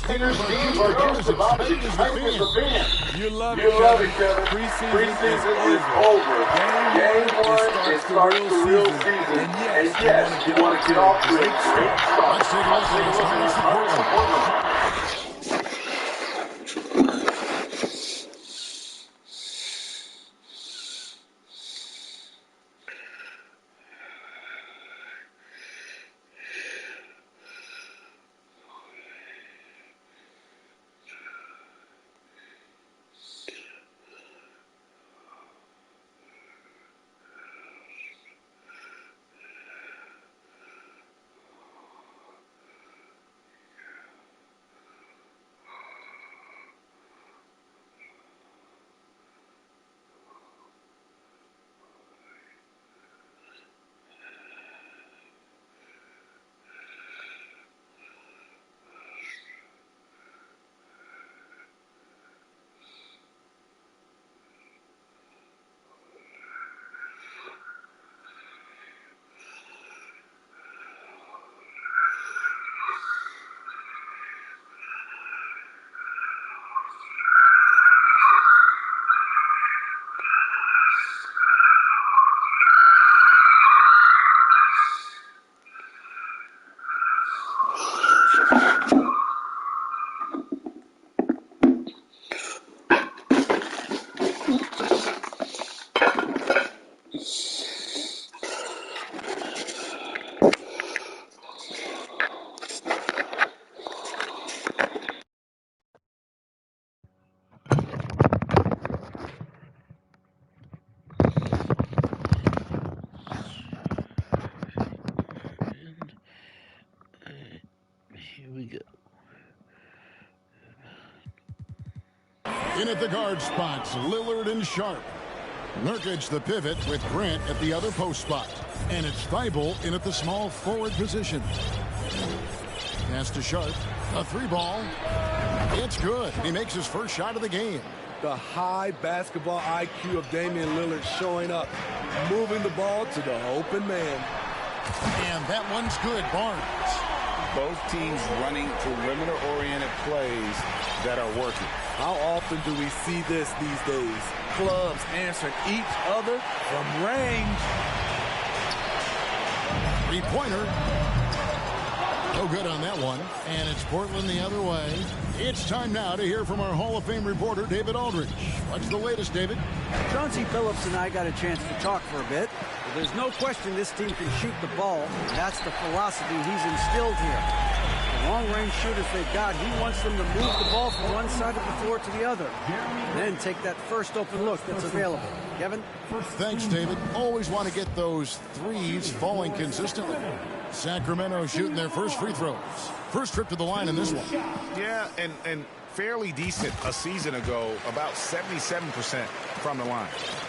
Players teams are just about as excited as the fans. You love it, Kevin. Preseason is over. Game 1, it starts the real season. And yes, you want to get off to a great start. Let's take a look at what's going on for Portland. In at the guard spots, Lillard and Sharp. Nurkic the pivot with Grant at the other post spot. And it's Thibault in at the small forward position. Pass to Sharp. A three ball. It's good. He makes his first shot of the game. The high basketball IQ of Damian Lillard showing up, moving the ball to the open man. And that one's good, Barnes. Both teams running perimeter-oriented plays that are working. How often do we see this these days? Clubs answering each other from range. Three-pointer. No good on that one. And it's Portland the other way. It's time now to hear from our Hall of Fame reporter, David Aldridge. What's the latest, David? Chauncey Billups and I got a chance to talk for a bit. But there's no question this team can shoot the ball. That's the philosophy he's instilled here. The long-range shooters they've got, he wants them to move the ball from one side of the floor to the other. Then take that first open look that's available. Kevin? Thanks, David. Always want to get those threes falling consistently. Sacramento shooting their first free throws. First trip to the line in this one. Yeah, and fairly decent a season ago, about 77% from the line.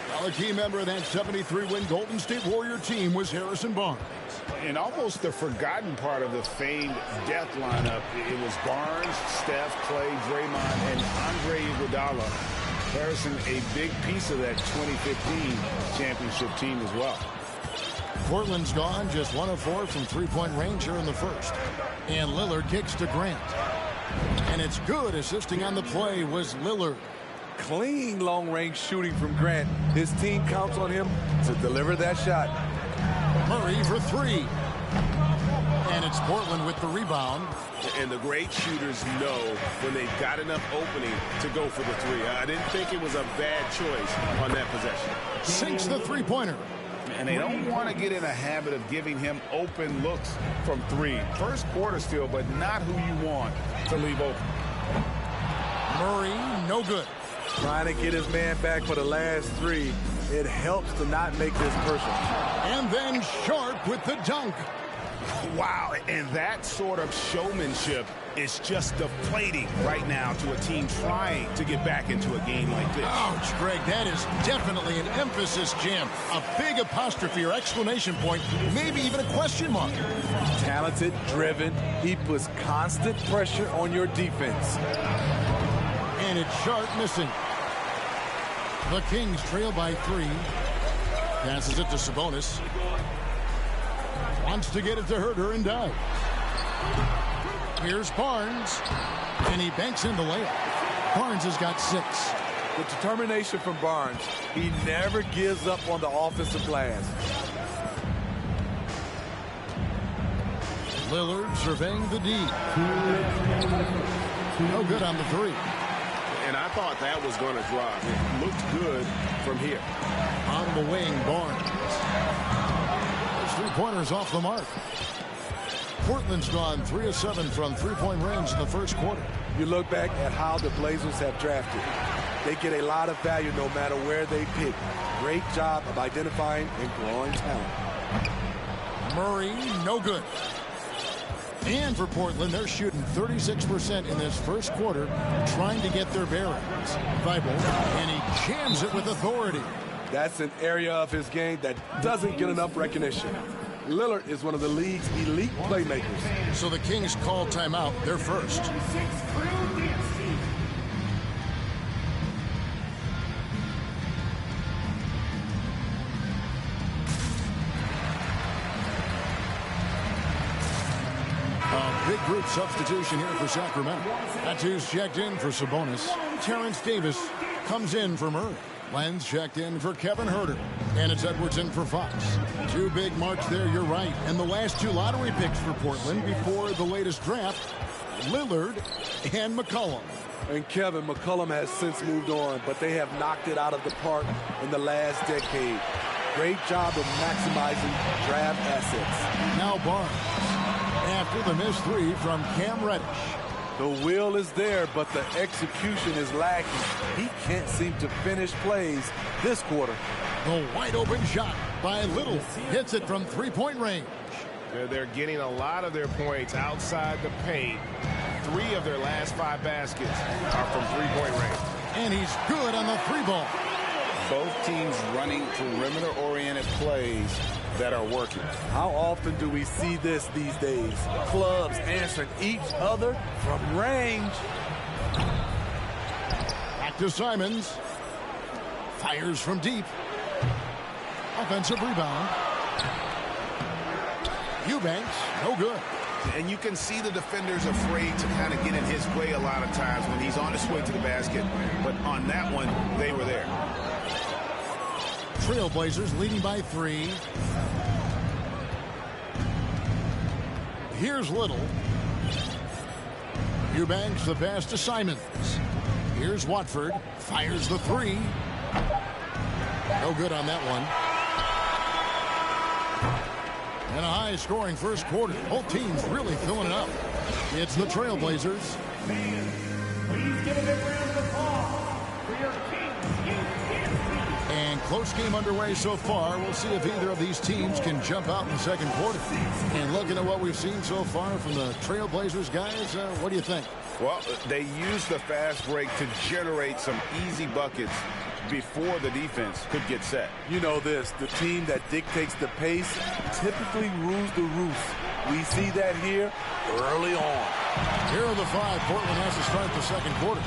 Well, a key member of that 73-win Golden State Warrior team was Harrison Barnes. And almost the forgotten part of the famed death lineup, it was Barnes, Steph, Clay, Draymond, and Andre Iguodala. Harrison, a big piece of that 2015 championship team as well. Portland's gone just 1 of 4 from three-point range here in the first. And Lillard kicks to Grant. And it's good. Assisting on the play was Lillard. Clean long-range shooting from Grant. His team counts on him to deliver that shot. Murray for three. And it's Portland with the rebound. And the great shooters know when they've got enough opening to go for the three. I didn't think it was a bad choice on that possession. Sinks the three-pointer. And they don't want to get in a habit of giving him open looks from three. First quarter still, but not who you want to leave open. Murray, no good. Trying to get his man back for the last three. It helps to not make this personal. And then Sharp with the dunk. Wow, and that sort of showmanship is just deflating right now to a team trying to get back into a game like this. Ouch, Greg, that is definitely an emphasis jam. A big apostrophe or exclamation point, maybe even a question mark. Talented, driven, he puts constant pressure on your defense. And it's Sharp missing. The Kings trail by 3. Passes it to Sabonis. Wants to get it to Herter and dive. Here's Barnes. And he banks in the layup. Barnes has got 6. The determination from Barnes. He never gives up on the offensive glass. Lillard surveying the D. No good on the 3. And I thought that was going to drop. It looked good from here. On the wing, Barnes. Those 3-pointers off the mark. Portland's gone 3 of 7 from 3-point range in the first quarter. You look back at how the Blazers have drafted. They get a lot of value no matter where they pick. Great job of identifying and growing talent. Murray, no good. And for Portland, they're shooting 36% in this first quarter, trying to get their bearings. Thibault, and he jams it with authority. That's an area of his game that doesn't get enough recognition. Lillard is one of the league's elite playmakers. So the Kings call timeout. They're first. Big group substitution here for Sacramento. That's who's checked in for Sabonis. Terrence Davis comes in for Murray. Lenz checked in for Kevin Herter. And it's Edwards in for Fox. 2 big marks there, you're right. And the last 2 lottery picks for Portland before the latest draft, Lillard and McCollum. And Kevin McCollum has since moved on, but they have knocked it out of the park in the last decade. Great job of maximizing draft assets. Now Barnes. After the missed 3 from Cam Reddish. The will is there, but the execution is lacking. He can't seem to finish plays this quarter. The wide open shot by Little. Hits it from 3-point range. They're getting a lot of their points outside the paint. 3 of their last 5 baskets are from 3-point range. And he's good on the 3-ball. Both teams running perimeter-oriented plays that are working. How often do we see this these days? Clubs answering each other from range. Back to Simons. Fires from deep. Offensive rebound. Eubanks, no good. And you can see the defenders afraid to kind of get in his way a lot of times when he's on his way to the basket. But on that one, they were there. Trailblazers leading by 3. Here's Little. Eubanks the pass to Simons. Here's Watford. Fires the 3. No good on that one. And a high-scoring first quarter. Both teams really filling it up. It's the Trailblazers. Please give a big round of applause for your And close game underway so far. We'll see if either of these teams can jump out in the second quarter. And looking at what we've seen so far from the Trailblazers guys, what do you think? Well, they used the fast break to generate some easy buckets before the defense could get set. You know this, the team that dictates the pace typically rules the roost. We see that here early on. Here are the 5 Portland has to start the second quarter.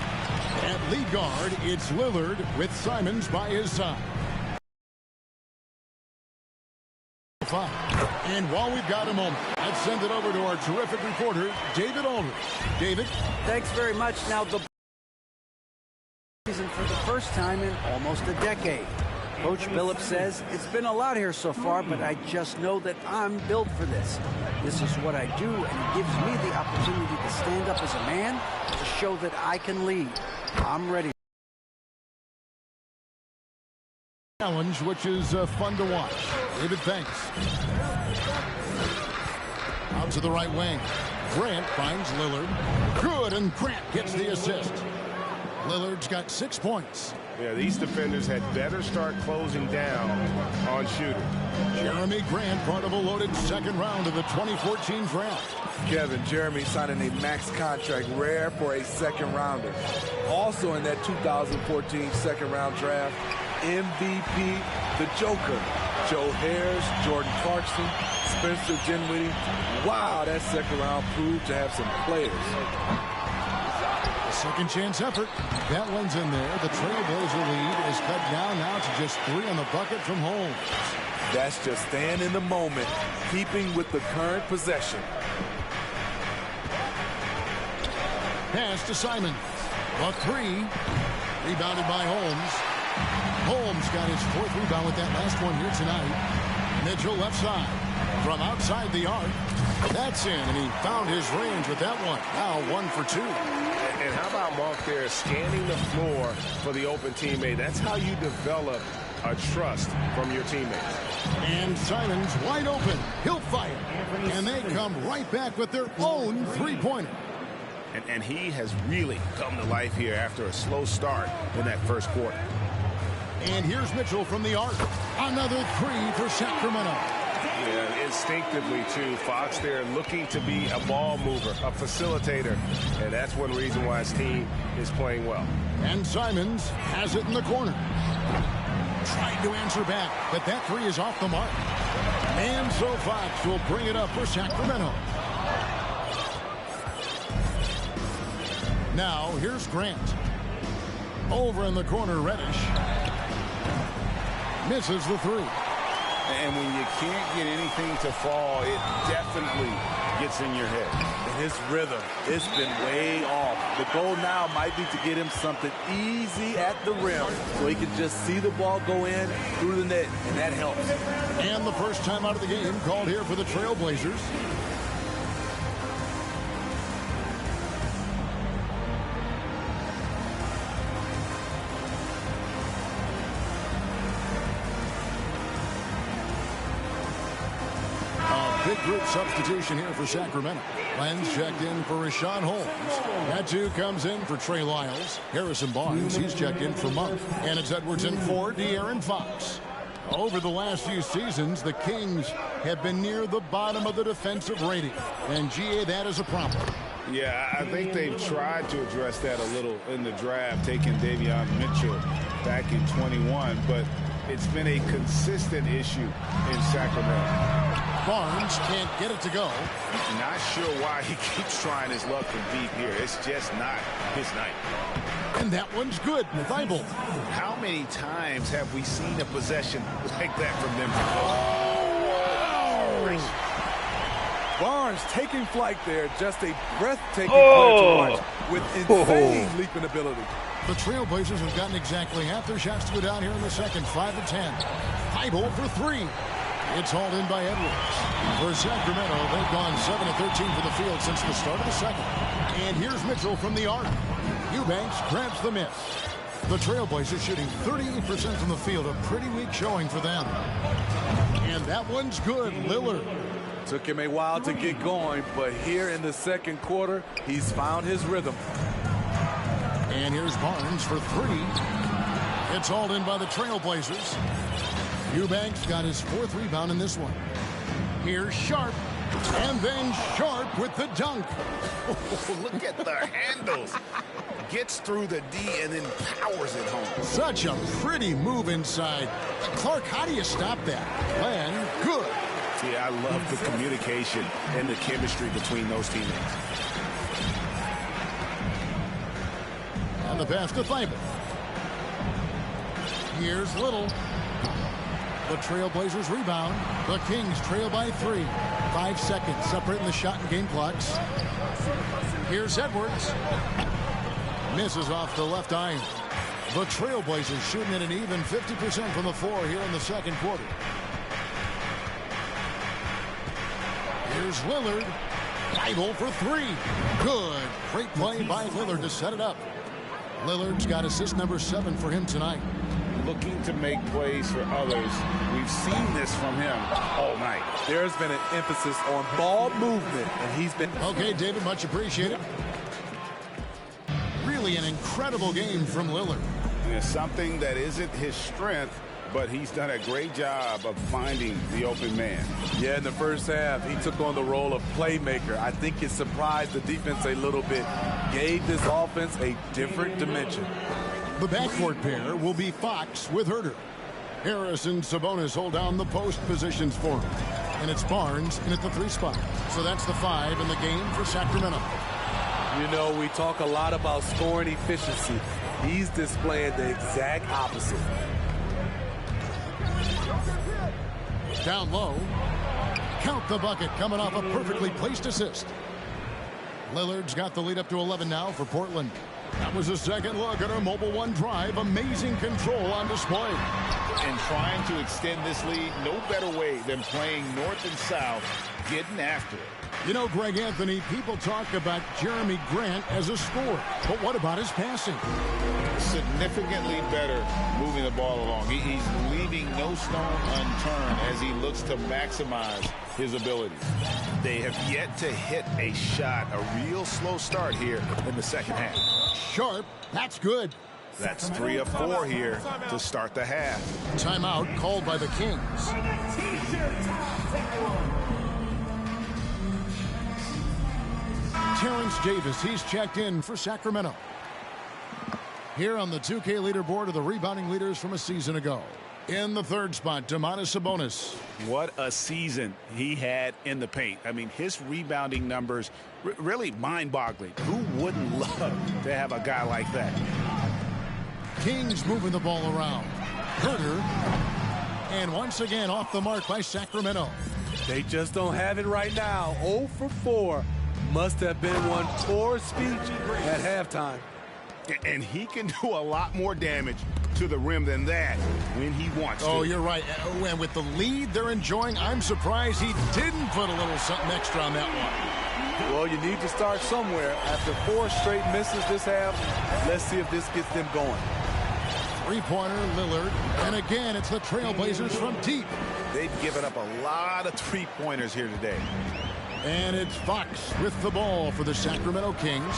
At lead guard, it's Lillard with Simons by his side. 5. And while we've got a moment, let's send it over to our terrific reporter, David Aldridge. David? Thanks very much. Now, the season for the first time in almost a decade. Coach Billups says, it's been a lot here so far, but I just know that I'm built for this. This is what I do, and it gives me the opportunity to stand up as a man to show that I can lead. I'm ready. Challenge, which is fun to watch. David, thanks. Out to the right wing. Grant finds Lillard. Good, and Grant gets the assist. Lillard's got 6 points. Yeah, these defenders had better start closing down on shooting. Jeremy Grant, part of a loaded second round of the 2014 draft. Kevin, Jeremy signing a max contract, rare for a second rounder. Also in that 2014 second round draft, MVP, the Joker, Joe Harris, Jordan Clarkson, Spencer Dinwiddie. Wow, that second round proved to have some players. Second chance effort. That one's in there. The Trailblazer lead is cut down now to just 3 on the bucket from Holmes. That's just staying in the moment, keeping with the current possession. Pass to Simon. A 3. Rebounded by Holmes. Holmes got his 4th rebound with that last one here tonight. Mitchell left side. From outside the arc. That's in, and he found his range with that one. Now 1 for 2. And how about Mark there scanning the floor for the open teammate? That's how you develop a trust from your teammates. And Simon's wide open. He'll fire. And they come right back with their own three-pointer. And he has really come to life here after a slow start in that first quarter. And here's Mitchell from the arc. Another 3 for Sacramento. Yeah, instinctively, too. Fox there looking to be a ball mover, a facilitator. And that's one reason why his team is playing well. And Simons has it in the corner. Tried to answer back, but that 3 is off the mark. And so Fox will bring it up for Sacramento. Now, here's Grant. Over in the corner, Reddish. Misses the 3. And when you can't get anything to fall, it definitely gets in your head. And his rhythm, it's been way off. The goal now might be to get him something easy at the rim so he can just see the ball go in through the net, and that helps. And the first time out of the game called here for the Trailblazers. Big group substitution here for Sacramento. Lenz checked in for Rashawn Holmes. That 2 comes in for Trey Lyles. Harrison Barnes, he's checked in for Monk. And it's Edwards in for De'Aaron Fox. Over the last few seasons, the Kings have been near the bottom of the defensive rating. And GA, that is a problem. Yeah, I think they've tried to address that a little in the draft, taking Davion Mitchell back in 21, but it's been a consistent issue in Sacramento. Barnes can't get it to go. Not sure why he keeps trying his luck from deep here. It's just not his night. And that one's good. Thibault. How many times have we seen a possession like that from them? Barnes taking flight there. Just a breathtaking player to watch with insane leaping ability. The Trailblazers have gotten exactly half their shots to go down here in the second. 5 of 10. Thibault for 3. It's hauled in by Edwards. For Sacramento, they've gone 7 of 13 for the field since the start of the second. And here's Mitchell from the arc. Eubanks grabs the miss. The Trailblazers shooting 38% from the field. A pretty weak showing for them. And that one's good. Lillard. Took him a while to get going, but here in the second quarter, he's found his rhythm. And here's Barnes for 3. It's hauled in by the Trailblazers. Eubanks got his 4th rebound in this one. Here's Sharp. And then Sharp with the dunk. Oh, look at the handles. Gets through the D and then powers it home. Such a pretty move inside. Clark, how do you stop that? Glenn, good. Yeah, I love the communication and the chemistry between those teammates. And the pass to Thibault. Here's Little. The Trailblazers rebound. The Kings trail by 3. 5 seconds separating the shot and game clocks. Here's Edwards. Misses off the left iron. The Trailblazers shooting at an even 50% from the floor here in the second quarter. Here's Lillard. Thibault for 3. Good. Great play by Lillard to set it up. Lillard's got assist number 7 for him tonight. Looking to make plays for others. We've seen this from him all night. There's been an emphasis on ball movement, and he's been... Okay, David, much appreciated. Really an incredible game from Lillard. It's something that isn't his strength, but he's done a great job of finding the open man. Yeah, in the first half, he took on the role of playmaker. I think it surprised the defense a little bit. Gave this offense a different dimension. The backcourt pair will be Fox with Herter. Harris and Sabonis hold down the post positions for him. And it's Barnes in at the 3 spot. So that's the 5 in the game for Sacramento. You know, we talk a lot about scoring efficiency. He's displaying the exact opposite. Down low. Count the bucket coming off a perfectly placed assist. Lillard's got the lead up to 11 now for Portland. That was a second look at our Mobile One drive. Amazing control on display. And trying to extend this lead, no better way than playing north and south, getting after it. You know, Greg Anthony, people talk about Jeremy Grant as a scorer, but what about his passing? Significantly better moving the ball along. He's leaving no stone unturned as he looks to maximize his abilities. They have yet to hit a shot, a real slow start here in the second half. Sharp, that's good. That's 3 of 4 here to start the half. Timeout called by the Kings. Terrence Davis, he's checked in for Sacramento. Here on the 2K leaderboard are the rebounding leaders from a season ago. In the third spot, Domantas Sabonis. What a season he had in the paint. I mean, his rebounding numbers, really mind-boggling. Who wouldn't love to have a guy like that? Kings moving the ball around. Herter. And once again off the mark by Sacramento. They just don't have it right now. 0 for 4. Must have been one poor speech at halftime. And he can do a lot more damage to the rim than that when he wants to. Oh, you're right. And with the lead they're enjoying, I'm surprised he didn't put a little something extra on that one. Well, you need to start somewhere. After 4 straight misses this half, let's see if this gets them going. Three-pointer, Lillard. And again, it's the Trailblazers from deep. They've given up a lot of three-pointers here today. And it's Fox with the ball for the Sacramento Kings.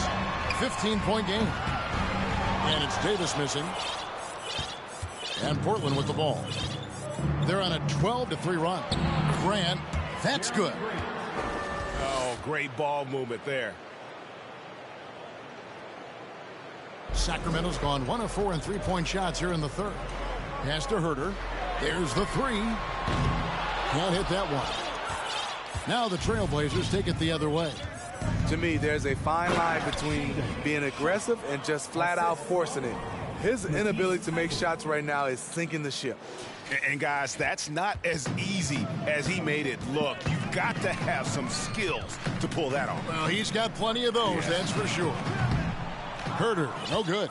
15-point game. And it's Davis missing. And Portland with the ball. They're on a 12-3 run. Grant, that's good. Oh, great ball movement there. Sacramento's gone 1 of 4 in three-point shots here in the third. Pass to Herter. There's the three. Can't hit that one. Now the Trailblazers take it the other way. To me, there's a fine line between being aggressive and just flat-out forcing it. His inability to make shots right now is sinking the ship. And guys, that's not as easy as he made it look. You've got to have some skills to pull that off. Well, he's got plenty of those, that's for sure. Herter, no good.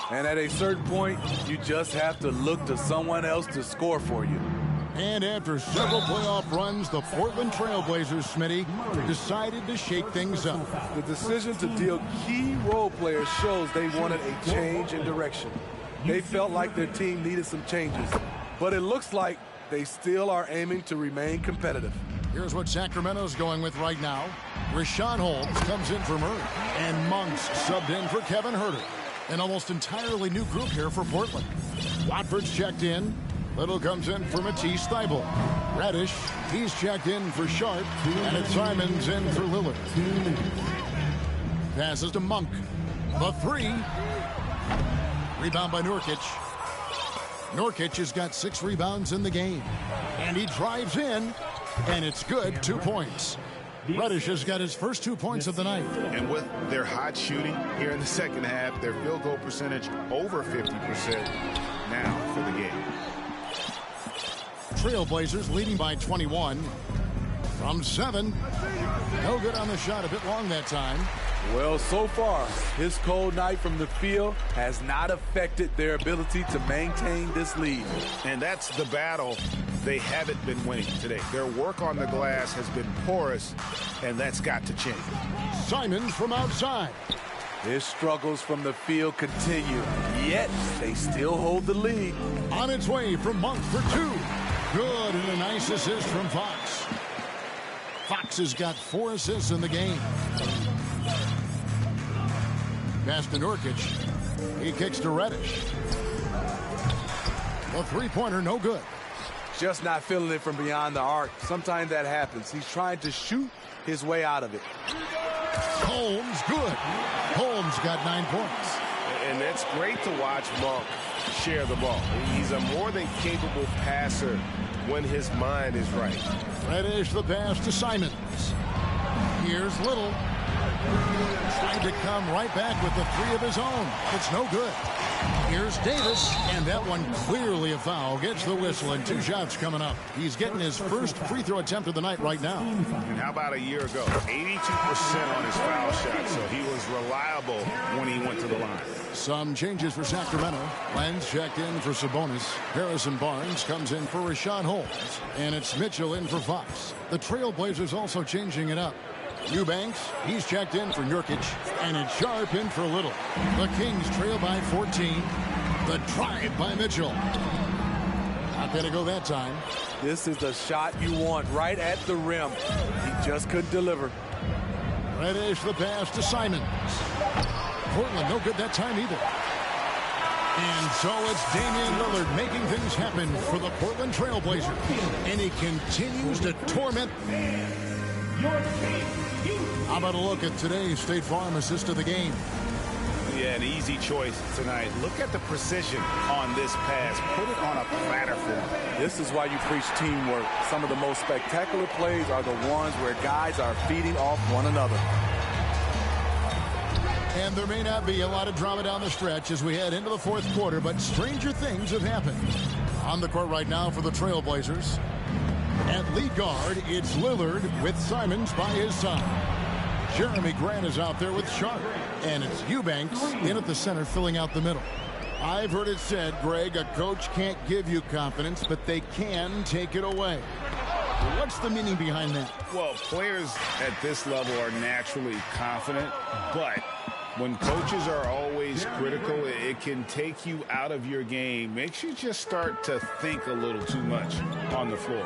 And at a certain point, you just have to look to someone else to score for you. And after several playoff runs, the Portland Trailblazers, Smitty, decided to shake things up. The decision to deal key role players shows they wanted a change in direction. They felt like their team needed some changes. But it looks like they still are aiming to remain competitive. Here's what Sacramento's going with right now. Rashawn Holmes comes in for Murray. And Monks subbed in for Kevin Herter. An almost entirely new group here for Portland. Watford's checked in. Little comes in for Matisse Thybulle. Reddish, he's checked in for Sharp. And it's Simons in for Lillard. Passes to Monk. The three. Rebound by Nurkic. Nurkic has got 6 rebounds in the game. And he drives in. And it's good, 2 points. Reddish has got his first 2 points of the night. And with their hot shooting here in the second half, their field goal percentage over 50% now for the game. Trailblazers leading by 21 from 7. No good on the shot, a bit long that time. Well, so far, his cold night from the field has not affected their ability to maintain this lead. And that's the battle they haven't been winning today. Their work on the glass has been porous, and that's got to change. Simons from outside. His struggles from the field continue, yet they still hold the lead. On its way from Monk for 2. Good, and a nice assist from Fox. Fox has got 4 assists in the game. Pass to Nurkic. He kicks to Reddish. The three-pointer, no good. Just not feeling it from beyond the arc. Sometimes that happens. He's trying to shoot his way out of it. Holmes, good. Holmes got 9 points. And it's great to watch Monk share the ball. He's a more than capable passer when his mind is right. Reddish the pass to Simons. Here's Little. Trying to come right back with the three of his own. It's no good. Here's Davis, and that one clearly a foul. Gets the whistle, and 2 shots coming up. He's getting his first free throw attempt of the night right now. And how about a year ago? 82% on his foul shot, so he was reliable when he went to the line. Some changes for Sacramento. Lenz checked in for Sabonis. Harrison Barnes comes in for Rashawn Holmes. And it's Mitchell in for Fox. The Trailblazers also changing it up. Eubanks, he's checked in for Nurkic, and it's Sharp in for Little. The Kings trail by 14. The drive by Mitchell. Not going to go that time. This is the shot you want right at the rim. He just couldn't deliver. Reddish the pass to Simons. Portland no good that time either. And so it's Damian Lillard making things happen for the Portland Trailblazers. And he continues to torment. How about a look at today's State Farm assist of the game? Yeah, an easy choice tonight. Look at the precision on this pass. Put it on a platter for him. This is why you preach teamwork. Some of the most spectacular plays are the ones where guys are feeding off one another. And there may not be a lot of drama down the stretch as we head into the fourth quarter, but stranger things have happened. On the court right now for the Trailblazers. At lead guard, it's Lillard with Simons by his side. Jeremy Grant is out there with Sharp. And it's Eubanks in at the center filling out the middle. I've heard it said, Greg, a coach can't give you confidence, but they can take it away. What's the meaning behind that? Well, players at this level are naturally confident, but when coaches are always critical, it can take you out of your game. Makes you just start to think a little too much on the floor.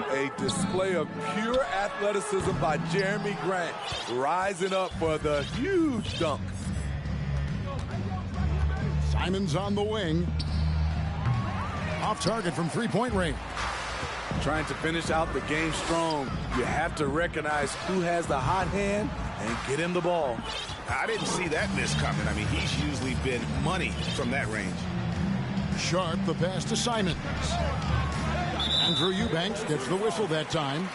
A display of pure athleticism by Jeremy Grant, rising up for the huge dunk. Simons on the wing. Off target from three-point range. Trying to finish out the game strong, you have to recognize who has the hot hand and get him the ball. I didn't see that miss coming. I mean, he's usually been money from that range. Sharp the pass to Simons. Andrew Eubanks gets the whistle that time.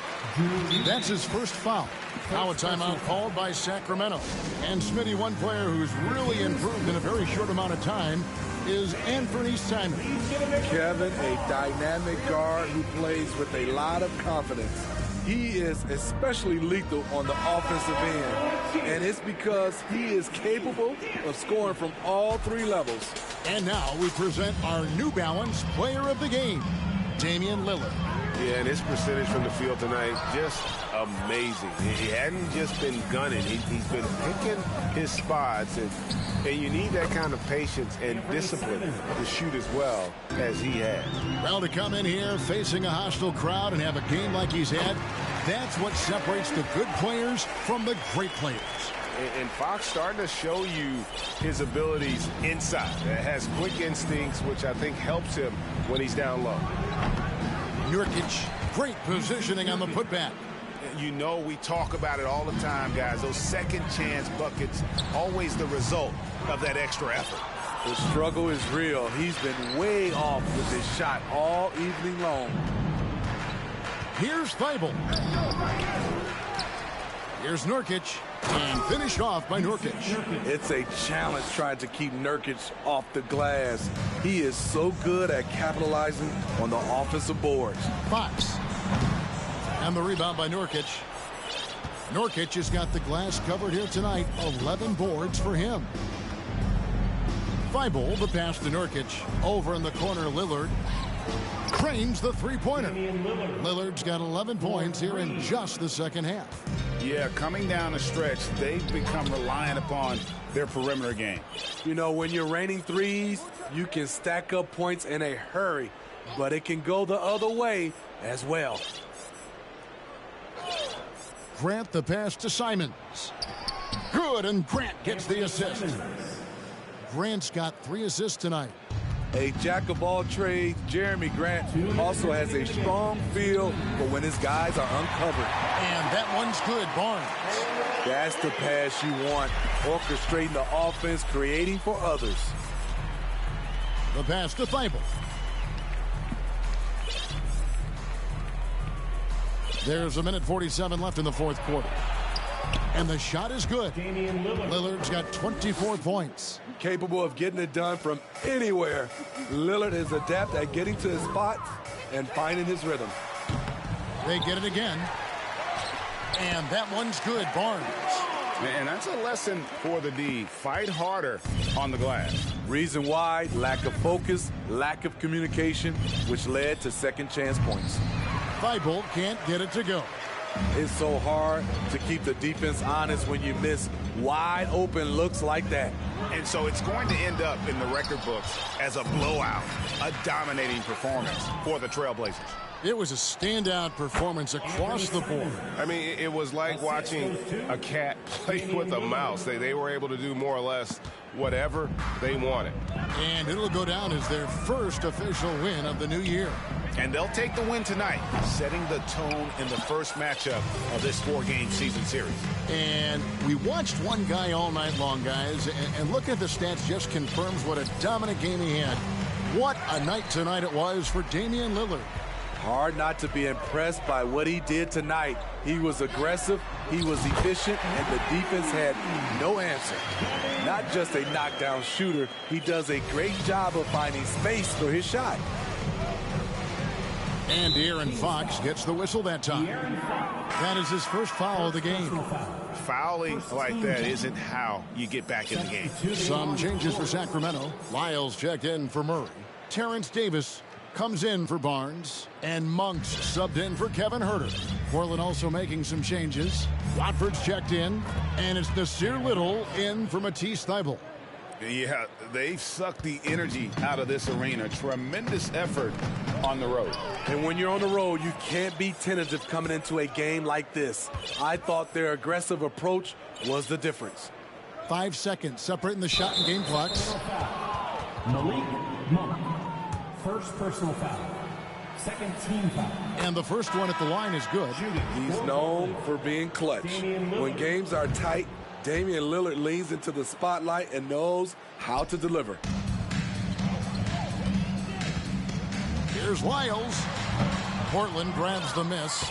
That's his first foul. Now a timeout called by Sacramento. And Smitty, one player who's really improved in a very short amount of time is Anthony Simons. Kevin, a dynamic guard who plays with a lot of confidence. He is especially lethal on the offensive end, and it's because he is capable of scoring from all three levels. And now we present our New Balance Player of the Game, Damian Lillard. Yeah, and his percentage from the field tonight, just amazing. He hadn't just been gunning. He's been picking his spots, and you need that kind of patience and discipline to shoot as well as he has. Well, to come in here facing a hostile crowd and have a game like he's had, that's what separates the good players from the great players. And Fox starting to show you his abilities inside. It has quick instincts, which I think helps him when he's down low. Nurkic, great positioning on the putback. You know, we talk about it all the time, guys. Those second chance buckets, always the result of that extra effort. The struggle is real. He's been way off with his shot all evening long. Here's Thibault. Here's Nurkic, and finished off by Nurkic. It's a challenge trying to keep Nurkic off the glass. He is so good at capitalizing on the offensive boards. Fox. And the rebound by Nurkic. Nurkic has got the glass covered here tonight. 11 boards for him. Thibault, the pass to Nurkic. Over in the corner, Lillard. Cranes the three-pointer. Lillard's got 11 points here in just the second half. Yeah, coming down the stretch, they've become reliant upon their perimeter game. You know, when you're raining threes, you can stack up points in a hurry, but it can go the other way as well. Grant the pass to Simons. Good, and Grant gets the assist. Grant's got 3 assists tonight. A jack of all trades, Jeremy Grant also has a strong feel for when his guys are uncovered. And that one's good, Barnes. That's the pass you want, orchestrating the offense, creating for others. The pass to Thibault. There's 1:47 left in the fourth quarter. And the shot is good. Lillard's got 24 points. Capable of getting it done from anywhere. Lillard is adept at getting to his spots and finding his rhythm. They get it again. And that one's good, Barnes. And that's a lesson for the D. Fight harder on the glass. Reason why, lack of focus, lack of communication, which led to second chance points. Thibault can't get it to go. It's so hard to keep the defense honest when you miss wide open looks like that. And so it's going to end up in the record books as a blowout, a dominating performance for the Trailblazers. It was a standout performance across the board. I mean, it was like watching a cat play with a mouse. They were able to do more or less whatever they wanted. And it'll go down as their first official win of the new year. And they'll take the win tonight, setting the tone in the first matchup of this 4-game season series. And we watched one guy all night long, guys, and looking at the stats just confirms what a dominant game he had. What a night tonight it was for Damian Lillard. Hard not to be impressed by what he did tonight. He was aggressive, he was efficient, and the defense had no answer. Not just a knockdown shooter, he does a great job of finding space for his shot. And De'Aaron Fox gets the whistle that time. That is his first foul of the game. Fouling like that isn't how you get back in the game. Some changes for Sacramento. Lyles checked in for Murray. Terrence Davis comes in for Barnes. And Monks subbed in for Kevin Huerter. Portland also making some changes. Watford's checked in. And it's Nasir Little in for Matisse Thybulle. Yeah, they've sucked the energy out of this arena. Tremendous effort on the road. And when you're on the road, you can't be tentative coming into a game like this. I thought their aggressive approach was the difference. 5 seconds separating the shot and game clocks. Malik Monk. First personal foul. Second team foul. And the first one at the line is good. He's known for being clutch. When games are tight, Damian Lillard leans into the spotlight and knows how to deliver. Here's Lyles. Portland grabs the miss.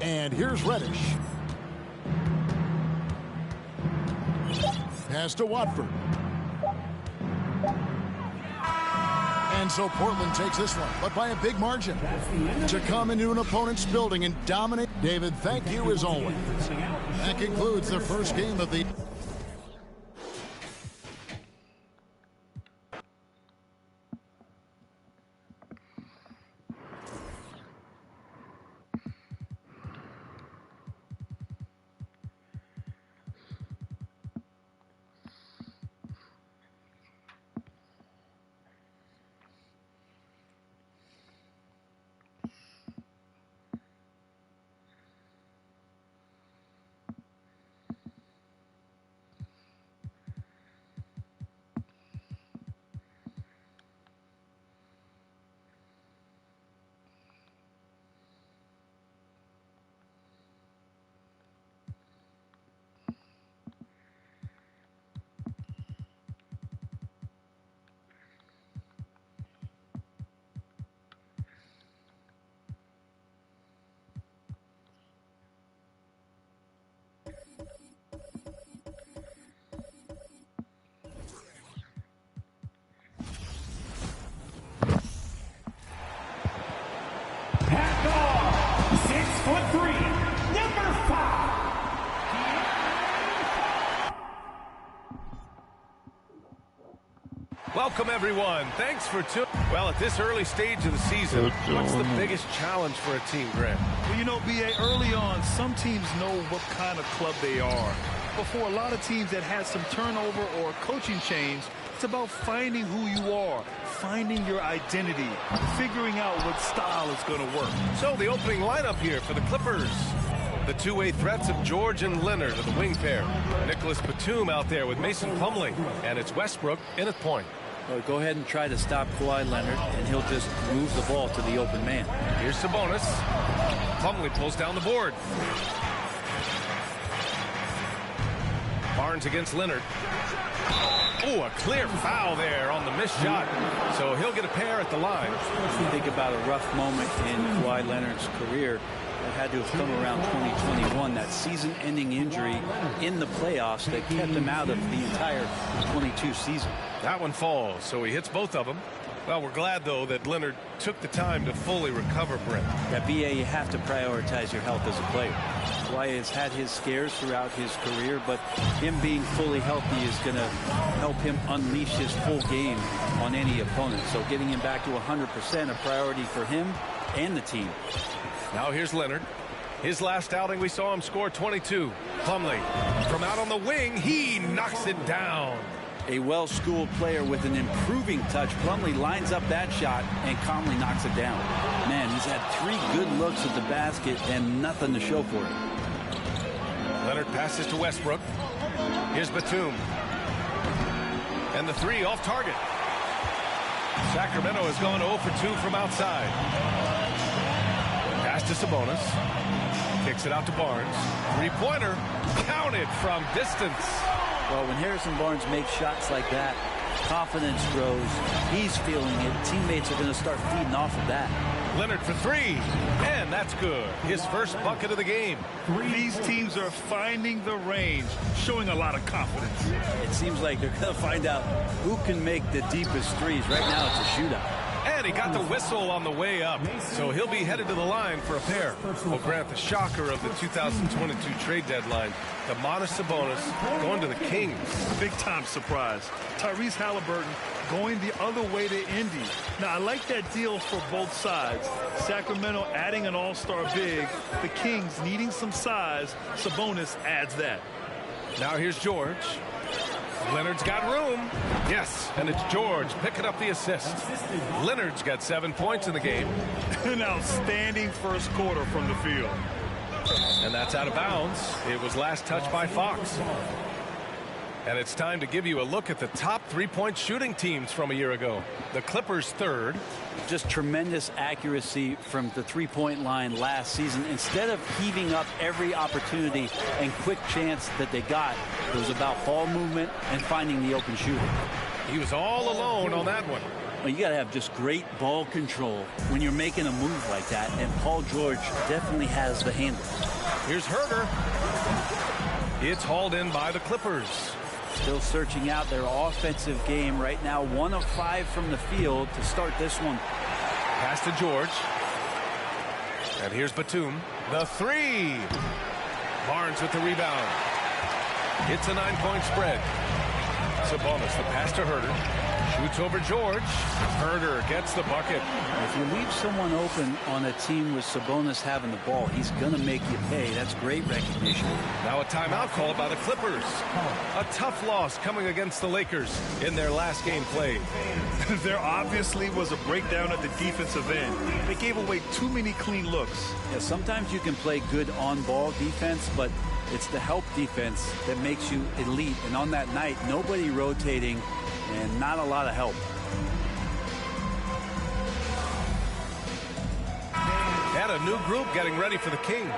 And here's Reddish. Pass to Watford. And so Portland takes this one, but by a big margin. To come into an opponent's building and dominate. David, thank you as always. That concludes the first game of the... Half guard, 6'3", number 5. Welcome, everyone. Thanks for tuning. Well, at this early stage of the season, what's the biggest challenge for a team, Grant? Well, you know, B.A., early on, some teams know what kind of club they are. But for a lot of teams that had some turnover or coaching change, it's about finding who you are, finding your identity, figuring out what style is going to work. So the opening lineup here for the Clippers. The two-way threats of George and Leonard are the wing pair. Nicholas Batum out there with Mason Plumlee. And it's Westbrook in at point. Well, go ahead and try to stop Kawhi Leonard, and he'll just move the ball to the open man. Here's Sabonis. Plumlee pulls down the board. Barnes against Leonard. Oh, a clear foul there on the missed shot. So he'll get a pair at the line. Think about a rough moment in Kawhi Leonard's career that had to have come around 2021, that season-ending injury in the playoffs that kept him out of the entire 22 season. That one falls, so he hits both of them. Well, we're glad, though, that Leonard took the time to fully recover, Brent. Yeah, BA, you have to prioritize your health as a player. Kawhi has had his scares throughout his career, but him being fully healthy is going to help him unleash his full game on any opponent. So getting him back to 100% a priority for him and the team. Now here's Leonard. His last outing, we saw him score 22. Plumlee from out on the wing, he knocks it down. A well-schooled player with an improving touch. Plumlee lines up that shot and calmly knocks it down. Man, he's had 3 good looks at the basket and nothing to show for it. Leonard passes to Westbrook. Here's Batum. And the 3 off target. Sacramento has gone 0 for 2 from outside. Pass to Sabonis. Kicks it out to Barnes. 3-pointer. Counted from distance. Well, when Harrison Barnes makes shots like that, confidence grows. He's feeling it. Teammates are going to start feeding off of that. Leonard for 3, and that's good. His first bucket of the game. These teams are finding the range, showing a lot of confidence. It seems like they're going to find out who can make the deepest threes. Right now, it's a shootout. And he got the whistle on the way up, so he'll be headed to the line for a pair. Well, Grant, the shocker of the 2022 trade deadline, Domantas Sabonis going to the Kings. Big-time surprise. Tyrese Halliburton going the other way to Indy. Now, I like that deal for both sides. Sacramento adding an all-star big. The Kings needing some size. Sabonis adds that. Now here's George. Leonard's got room. Yes, and it's George picking up the assist. Leonard's got 7 points in the game. An outstanding first quarter from the field. And that's out of bounds. It was last touched by Fox. And it's time to give you a look at the top 3-point shooting teams from a year ago. The Clippers 3rd. Just tremendous accuracy from the 3-point line last season. Instead of heaving up every opportunity and quick chance that they got, it was about ball movement and finding the open shooter. He was all alone on that one. Well, you got to have just great ball control when you're making a move like that, and Paul George definitely has the handle. Here's Herter. It's hauled in by the Clippers. Still searching out their offensive game right now. 1 of 5 from the field to start this one. Pass to George. And here's Batum. The 3. Barnes with the rebound. It's a 9-point spread. Sabonis, the pass to Herter. Shoots over George. Herter gets the bucket. If you leave someone open on a team with Sabonis having the ball, he's going to make you pay. That's great recognition. Now a timeout called by the Clippers. A tough loss coming against the Lakers in their last game played. There obviously was a breakdown at the defensive end. They gave away too many clean looks. Yeah, sometimes you can play good on-ball defense, but it's the help defense that makes you elite. And on that night, nobody rotating and not a lot of help. And a new group getting ready for the Kings.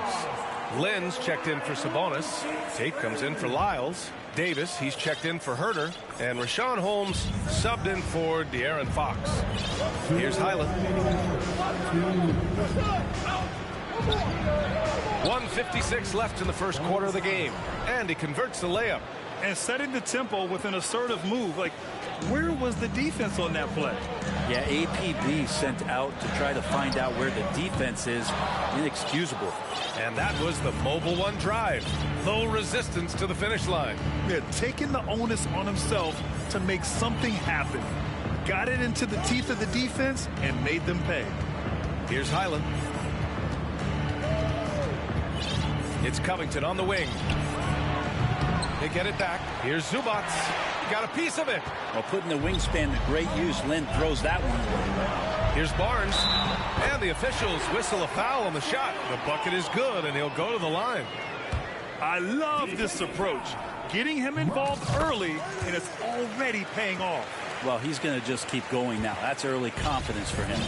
Lenz checked in for Sabonis. Tate comes in for Lyles. Davis, he's checked in for Herter. And Rashawn Holmes subbed in for De'Aaron Fox. Here's Highland. 1:56 left in the first quarter of the game. And he converts the layup. And setting the tempo with an assertive move. Like, where was the defense on that play? Yeah, APB sent out to try to find out where the defense is. Inexcusable. And that was the mobile one drive. Low resistance to the finish line. Yeah, taking the onus on himself to make something happen. Got it into the teeth of the defense and made them pay. Here's Highland. It's Covington on the wing. They get it back. Here's Zubats. Got a piece of it. Well, putting the wingspan to great use, Lynn throws that one away. Here's Barnes. And the officials whistle a foul on the shot. The bucket is good, and he'll go to the line. I love this approach. Getting him involved early, and it's already paying off. Well, he's going to just keep going now. That's early confidence for him.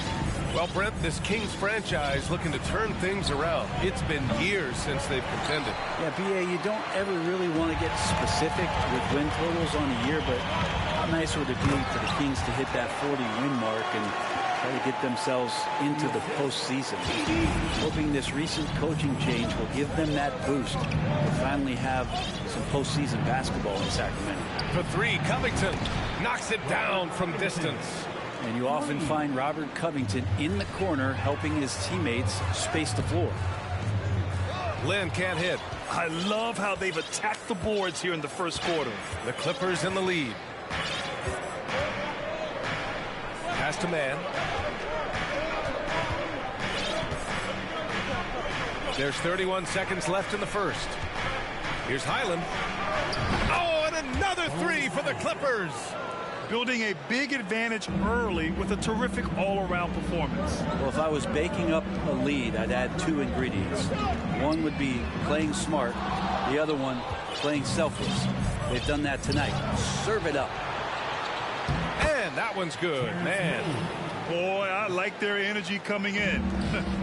Well, Brent, this Kings franchise looking to turn things around. It's been years since they've contended. Yeah, B.A., you don't ever really want to get specific with win totals on a year, but how nice would it be for the Kings to hit that 40-win mark and try to get themselves into the postseason? Hoping this recent coaching change will give them that boost to finally have some postseason basketball in Sacramento. For three, Covington knocks it down from distance. And you often find Robert Covington in the corner helping his teammates space the floor. Lynn can't hit. I love how they've attacked the boards here in the first quarter. The Clippers in the lead. Pass to Man. There's 31 seconds left in the first. Here's Highland. Oh, and another three for the Clippers. Building a big advantage early with a terrific all-around performance. Well, if I was baking up a lead, I'd add two ingredients. One would be playing smart. The other one, playing selfless. They've done that tonight. Serve it up. And that one's good, man. Boy, I like their energy coming in.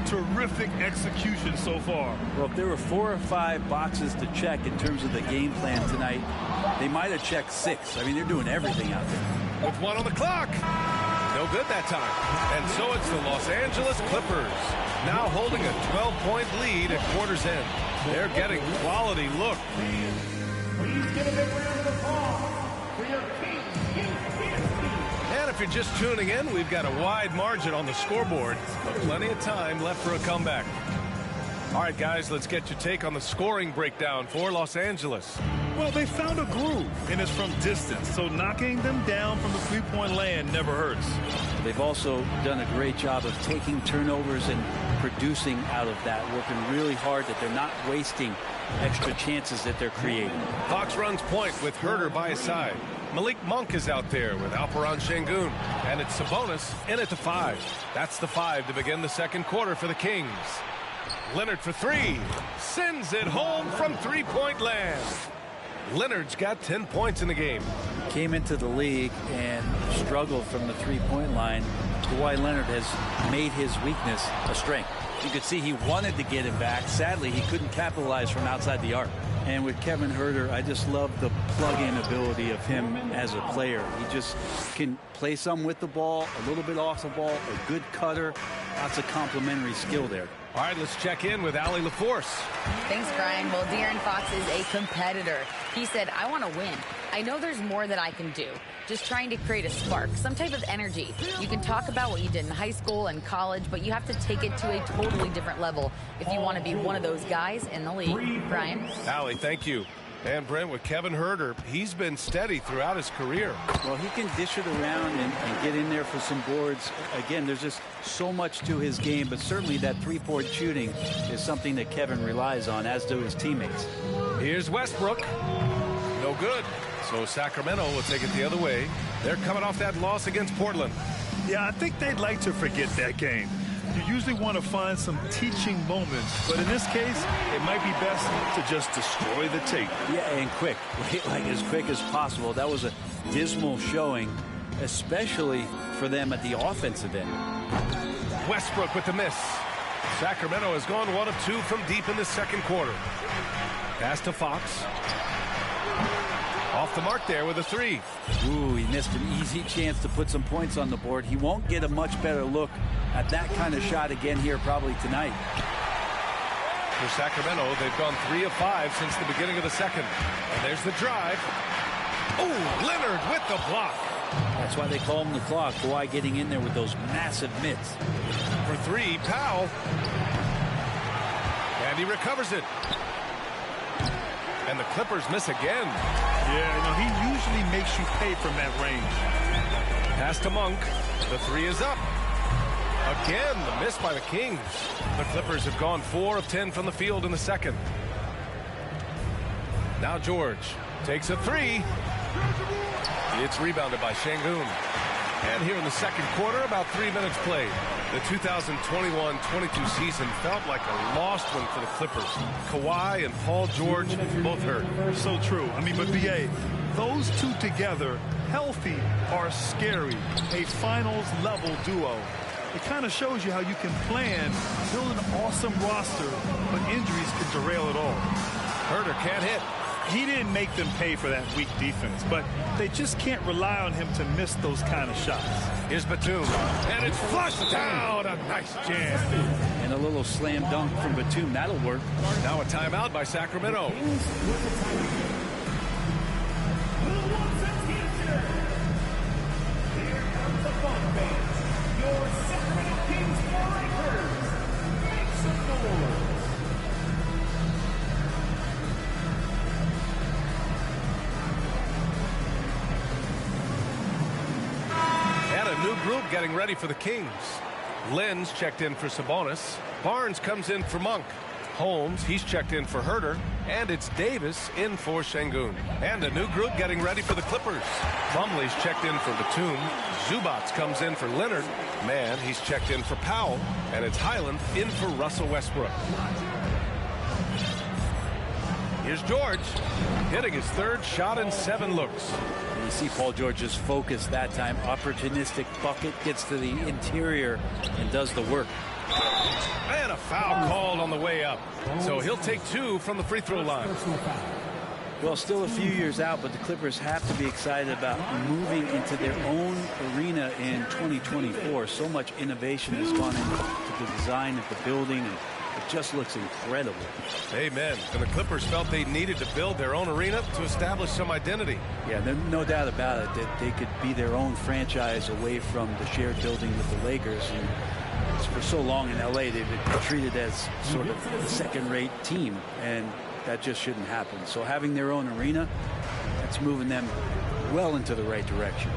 Terrific execution so far. Well, if there were 4 or 5 boxes to check in terms of the game plan tonight, they might have checked 6. I mean, they're doing everything out there. With 1 on the clock. No good that time. And so it's the Los Angeles Clippers, now holding a 12-point lead at quarter's end. They're getting quality look. Please give a big round of applause for your Kings. And if you're just tuning in, we've got a wide margin on the scoreboard, but plenty of time left for a comeback. All right, guys, let's get your take on the scoring breakdown for Los Angeles. Well, they found a groove, and it's from distance, so knocking them down from the three-point land never hurts. They've also done a great job of taking turnovers and producing out of that, working really hard that they're not wasting extra chances that they're creating. Fox runs point with Herter by his side. Malik Monk is out there with Alperon Şengün. And it's Sabonis in at the 5. That's the 5 to begin the second quarter for the Kings. Leonard for 3. Sends it home from three-point land. Leonard's got 10 points in the game. Came into the league and struggled from the three-point line. Kawhi Leonard has made his weakness a strength. You could see he wanted to get him back. Sadly, he couldn't capitalize from outside the arc. And with Kevin Herter, I just love the plug-in ability of him as a player. He just can play some with the ball, a little bit off the ball, a good cutter. Lots of complementary skill there. All right, let's check in with Allie LaForce. Thanks, Brian. Well, De'Aaron Fox is a competitor. He said, I want to win. I know there's more that I can do. Just trying to create a spark, some type of energy. You can talk about what you did in high school and college, but you have to take it to a totally different level if you want to be one of those guys in the league. Brian? Allie, thank you. And Brent, with Kevin Herter, he's been steady throughout his career. Well, he can dish it around and get in there for some boards. Again, there's just so much to his game, but certainly that three-point shooting is something that Kevin relies on, as do his teammates. Here's Westbrook. No good. So Sacramento will take it the other way. They're coming off that loss against Portland. Yeah, I think they'd like to forget that game. You usually want to find some teaching moments, but in this case, it might be best to just destroy the tape. Yeah, and quick, like as quick as possible. That was a dismal showing, especially for them at the offensive end. Westbrook with the miss. Sacramento has gone 1 of 2 from deep in the second quarter. Pass to Fox. Off the mark there with a 3. Ooh, he missed an easy chance to put some points on the board. He won't get a much better look at that kind of shot again here probably tonight. For Sacramento, they've gone 3 of 5 since the beginning of the second. And there's the drive. Oh, Leonard with the block. That's why they call him the clock. Kawhi getting in there with those massive mitts. For 3, Powell. And he recovers it. And the Clippers miss again. Yeah, he usually makes you pay from that range. Pass to Monk. The 3 is up. Again, the miss by the Kings. The Clippers have gone 4 of 10 from the field in the second. Now George takes a 3. It's rebounded by Şengün. And here in the second quarter, about 3 minutes played. The 2021-22 season felt like a lost one for the Clippers. Kawhi and Paul George both hurt. So true. But B.A., those two together, healthy, are scary. A finals-level duo. It kind of shows you how you can plan, build an awesome roster, but injuries can derail it all. Herder can't hit. He didn't make them pay for that weak defense, but they just can't rely on him to miss those kind of shots. Here's Batum, and it's flushed down. A nice jam. And a little slam dunk from Batum. That'll work. Now a timeout by Sacramento. Who wants a t-shirt? Here comes the fun fans. Your Sacramento Kings Breakers. Make some noise. And a new group getting ready for the Kings. Lynn's checked in for Sabonis. Barnes comes in for Monk. Holmes, he's checked in for Herder. And it's Davis in for Şengün. And a new group getting ready for the Clippers. Plumlee's checked in for Batum. Zubats comes in for Leonard. Mann, he's checked in for Powell. And it's Highland in for Russell Westbrook. Here's George, hitting his third shot in 7 looks. You see Paul George's focus that time. Opportunistic bucket, gets to the interior and does the work. And a foul called on the way up. So he'll take 2 from the free throw line. Well, still a few years out, but the Clippers have to be excited about moving into their own arena in 2024. So much innovation has gone into the design of the building, and it just looks incredible. Amen. And the Clippers felt they needed to build their own arena to establish some identity. Yeah, there's no doubt about it that they could be their own franchise away from the shared building with the Lakers. And for so long in LA, they've been treated as sort of a second-rate team, and that just shouldn't happen. So having their own arena, that's moving them well into the right direction.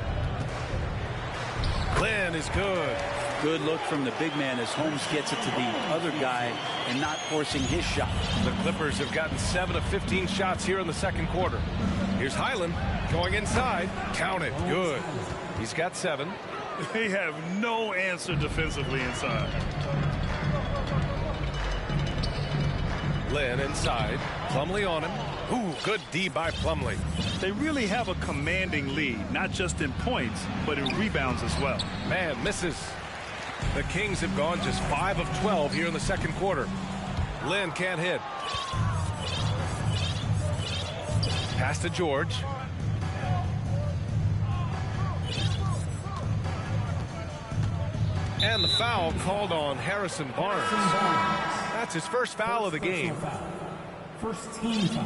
Glenn is good. Good look from the big man as Holmes gets it to the other guy and not forcing his shot. The Clippers have gotten 7 of 15 shots here in the second quarter. Here's Highland going inside. Count it. Good. He's got 7. They have no answer defensively inside. Lynn inside. Plumlee on him. Ooh, good D by Plumlee. They really have a commanding lead, not just in points, but in rebounds as well. Man misses. The Kings have gone just 5 of 12 here in the second quarter. Lynn can't hit. Pass to George. And the foul called on Harrison Barnes. That's his first foul of the game. First team foul.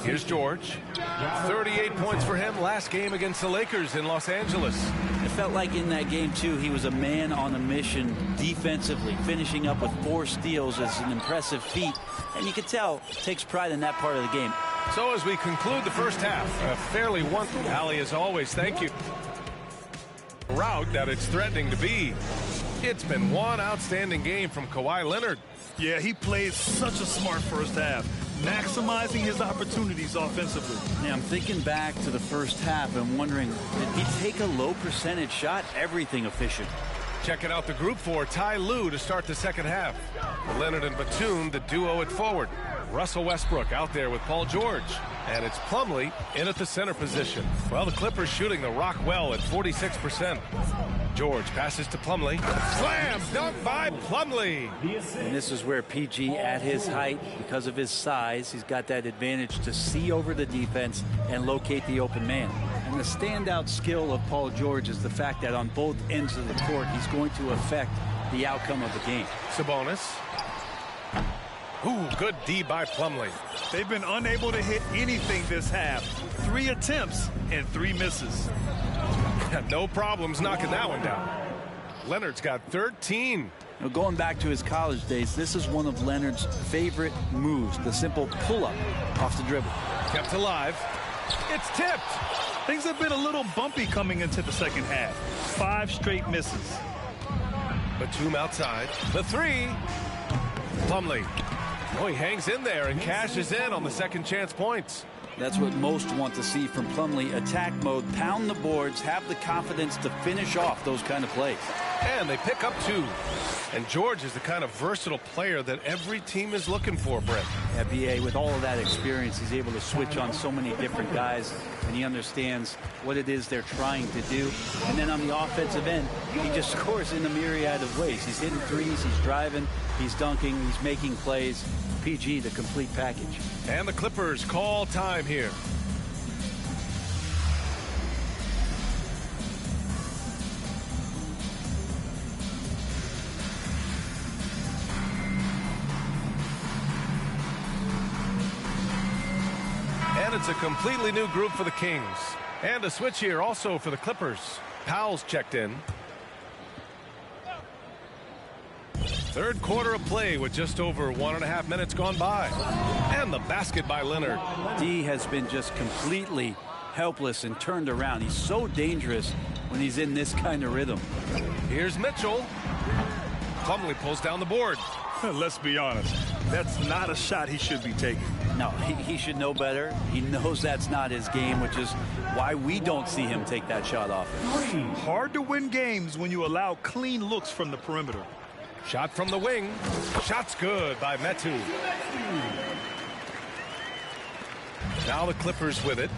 Here's George. 38 points for him last game against the Lakers in Los Angeles. It felt like in that game, too, he was a man on a mission defensively. Finishing up with 4 steals is an impressive feat. And you can tell, takes pride in that part of the game. So as we conclude the first half, a fairly one. Allie, as always, thank you. Route that it's threatening to be. It's been one outstanding game from Kawhi Leonard. Yeah, he played such a smart first half, maximizing his opportunities offensively. Yeah, I'm thinking back to the first half and wondering, did he take a low percentage shot? Everything efficient. Checking out the group for Ty Lue to start the second half. Leonard and Batum, the duo at forward. Russell Westbrook out there with Paul George. And it's Plumlee in at the center position. Well, the Clippers shooting the rock well at 46%. George passes to Plumlee. Slam dunk by Plumlee. And this is where PG, at his height, because of his size, he's got that advantage to see over the defense and locate the open man. And the standout skill of Paul George is the fact that on both ends of the court, he's going to affect the outcome of the game. Sabonis. Ooh, good D by Plumlee. They've been unable to hit anything this half. 3 attempts and 3 misses. No problems knocking that one down. Leonard's got 13. Now, going back to his college days, this is one of Leonard's favorite moves, the simple pull-up off the dribble. Kept alive. It's tipped. Things have been a little bumpy coming into the second half. 5 straight misses. Batum outside. The 3. Plumlee. Oh, he hangs in there and cashes in on the second chance points. That's what most want to see from Plumlee. Attack mode, pound the boards, have the confidence to finish off those kind of plays. And they pick up 2. And George is the kind of versatile player that every team is looking for, Brett. Yeah, B.A., with all of that experience, he's able to switch on so many different guys, and he understands what it is they're trying to do. And then on the offensive end, he just scores in a myriad of ways. He's hitting threes, he's driving, he's dunking, he's making plays. PG, the complete package. And the Clippers call time here. And it's a completely new group for the Kings. And a switch here also for the Clippers. Powell's checked in. Third quarter of play with just over 1.5 minutes gone by. And the basket by Leonard. D has been just completely helpless and turned around. He's so dangerous when he's in this kind of rhythm. Here's Mitchell. Plumlee pulls down the board. Let's be honest. That's not a shot he should be taking. No, he should know better. He knows that's not his game, which is why we don't see him take that shot often. Hard to win games when you allow clean looks from the perimeter. Shot from the wing. Shot's good by Metu. Now the Clippers with it.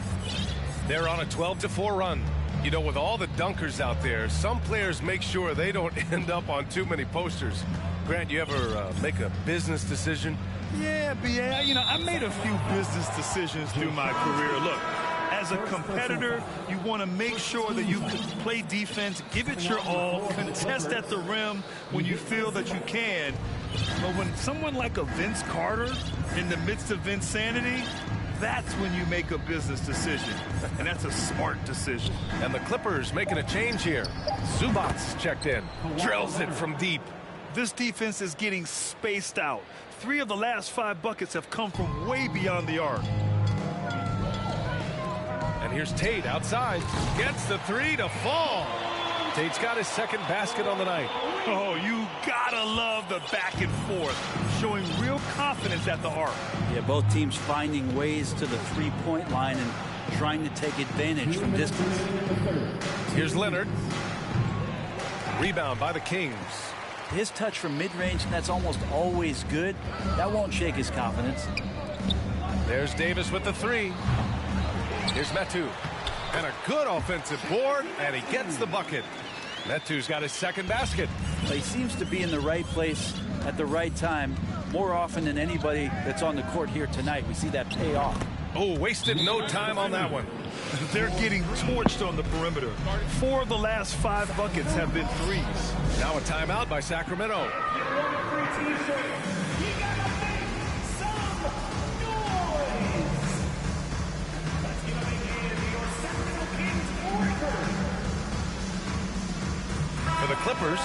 They're on a 12-4 run. You know, with all the dunkers out there, some players make sure they don't end up on too many posters. Grant, you ever make a business decision? Yeah, B.A., you know, I made a few business decisions through my career. Look, as a competitor, you want to make sure that you can play defense, give it your all, contest at the rim when you feel that you can. But when someone like a Vince Carter in the midst of insanity, that's when you make a business decision. And that's a smart decision. And the Clippers making a change here. Zubac's checked in. Drills it from deep. This defense is getting spaced out. 3 of the last 5 buckets have come from way beyond the arc. And here's Tate outside. Gets the 3 to fall. Tate's got his second basket on the night. Oh, you gotta love the back and forth, showing real confidence at the arc. Yeah, both teams finding ways to the three-point line and trying to take advantage from distance. Here's Leonard. Rebound by the Kings. His touch from mid-range, that's almost always good. That won't shake his confidence. There's Davis with the 3. Here's Metu. And a good offensive board, and he gets the bucket. Metu's got his second basket. But he seems to be in the right place at the right time more often than anybody that's on the court here tonight. We see that pay off. Oh, wasted no time on that one. They're getting torched on the perimeter. 4 of the last 5 buckets have been threes. Now a timeout by Sacramento. For the Clippers,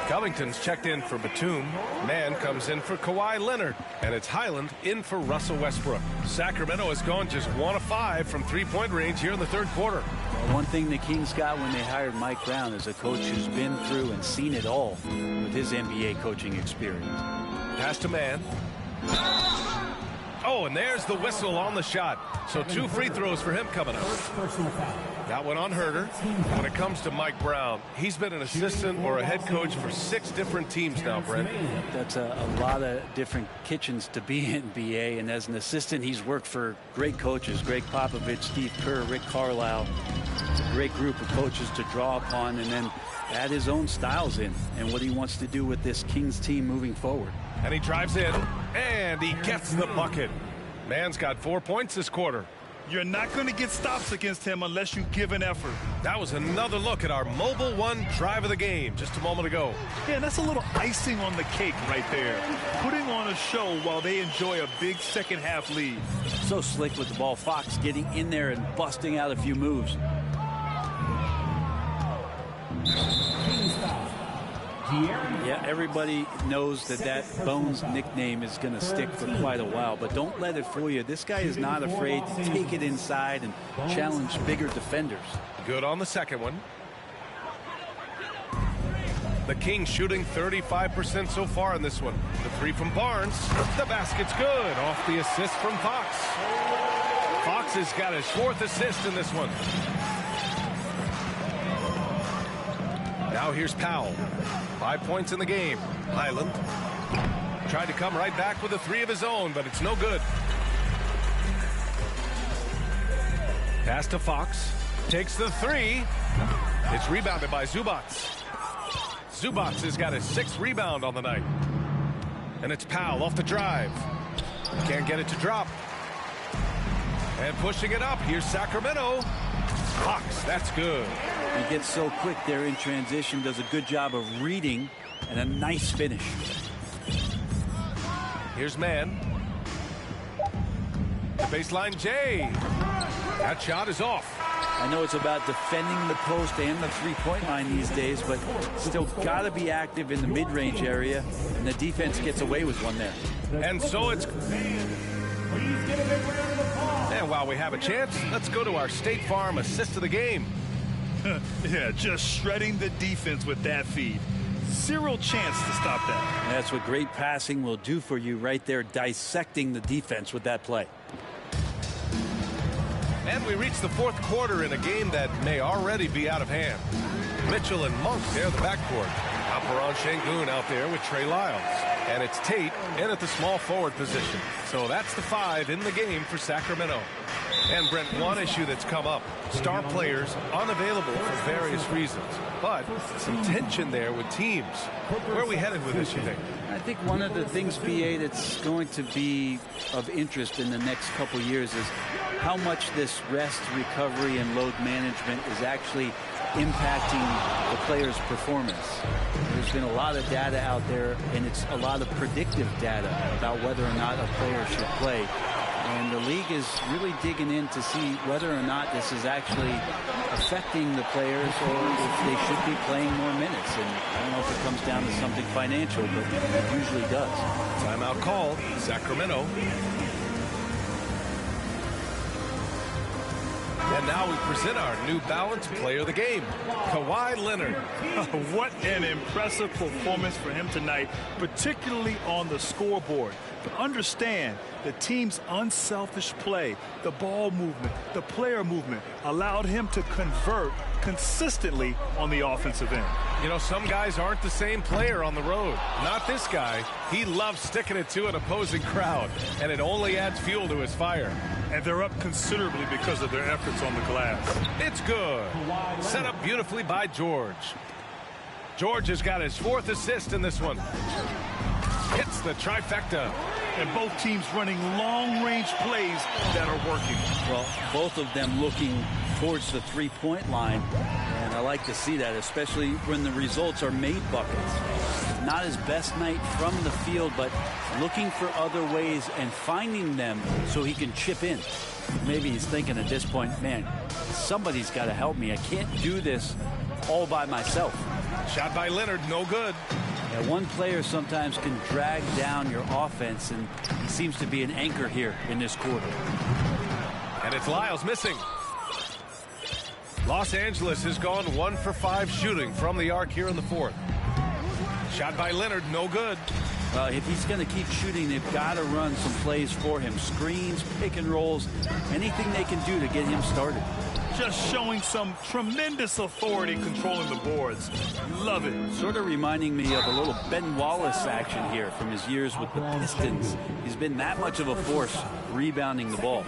Covington's checked in for Batum. Mann comes in for Kawhi Leonard. And it's Highland in for Russell Westbrook. Sacramento has gone just 1 of 5 from three-point range here in the third quarter. Well, one thing the Kings got when they hired Mike Brown is a coach who's been through and seen it all with his NBA coaching experience. Pass to Mann. Oh, and there's the whistle on the shot. So 2 free throws for him coming up. That one on Herter. When it comes to Mike Brown, he's been an assistant or a head coach for 6 different teams now, Brent. That's a lot of different kitchens to be in, BA. And as an assistant, he's worked for great coaches, Greg Popovich, Steve Kerr, Rick Carlisle. It's a great group of coaches to draw upon and then add his own styles in and what he wants to do with this Kings team moving forward. And he drives in, and he gets the bucket. Mann's got 4 points this quarter. You're not going to get stops against him unless you give an effort. That was another look at our Mobile One drive of the game just a moment ago. Yeah, that's a little icing on the cake right there. Putting on a show while they enjoy a big second half lead. So slick with the ball. Fox getting in there and busting out a few moves. Yeah, everybody knows that Bones nickname is going to stick for quite a while, but don't let it fool you. This guy is not afraid to take it inside and challenge bigger defenders. Good on the second one. The Kings shooting 35% so far in this one. The 3 from Barnes. The basket's good off the assist from Fox. Fox has got his 4th assist in this one. Now Now here's Powell. 5 points in the game. Highland tried to come right back with a 3 of his own, but it's no good. Pass to Fox. Takes the 3. It's rebounded by Zubats. Zubats has got his 6th rebound on the night. And it's Powell off the drive. Can't get it to drop. And pushing it up. Here's Sacramento. Fox, that's good. He gets so quick there in transition, does a good job of reading, and a nice finish. Here's Mann. The baseline J. That shot is off. I know it's about defending the post and the three-point line these days, but still got to be active in the mid-range area, and the defense gets away with one there. And so it's... And while we have a chance, let's go to our State Farm assist of the game. Yeah, just shredding the defense with that feed. Zero chance to stop that. And that's what great passing will do for you right there, dissecting the defense with that play. And we reach the 4th quarter in a game that may already be out of hand. Mitchell and Monk there, the backcourt. Alperon Şengün out there with Trey Lyles. And it's Tate in at the small forward position. So that's the 5 in the game for Sacramento. And Brent, one issue that's come up, star players unavailable for various reasons, but some tension there with teams. Where are we headed with this, you think? I think one of the things, BA, that's going to be of interest in the next couple years is how much this rest, recovery, and load management is actually impacting the player's performance. There's been a lot of data out there, and it's a lot of predictive data about whether or not a player should play. And the league is really digging in to see whether or not this is actually affecting the players or if they should be playing more minutes. And I don't know if it comes down to something financial, but it usually does. Timeout called, Sacramento. And now we present our New Balance player of the game, Kawhi Leonard. What an impressive performance for him tonight, particularly on the scoreboard. But understand, the team's unselfish play, the ball movement, the player movement allowed him to convert consistently on the offensive end. You know, some guys aren't the same player on the road. Not this guy. He loves sticking it to an opposing crowd, and it only adds fuel to his fire. And they're up considerably because of their efforts on the glass. It's good. Set up beautifully by George. George has got his 4th assist in this one. Hits the trifecta. And both teams running long-range plays that are working. Well, both of them looking towards the three-point line. And I like to see that, especially when the results are made buckets. Not his best night from the field, but looking for other ways and finding them so he can chip in. Maybe he's thinking at this point, man, somebody's got to help me. I can't do this all by myself. Shot by Leonard, no good. Yeah, one player sometimes can drag down your offense, and he seems to be an anchor here in this quarter. And it's Lyles missing. Los Angeles has gone 1 for 5 shooting from the arc here in the 4th. Shot by Leonard, no good. If he's going to keep shooting, they've got to run some plays for him. Screens, pick and rolls, anything they can do to get him started. Just showing some tremendous authority controlling the boards. Love it. Sort of reminding me of a little Ben Wallace action here from his years with the Pistons. He's been that much of a force rebounding the ball.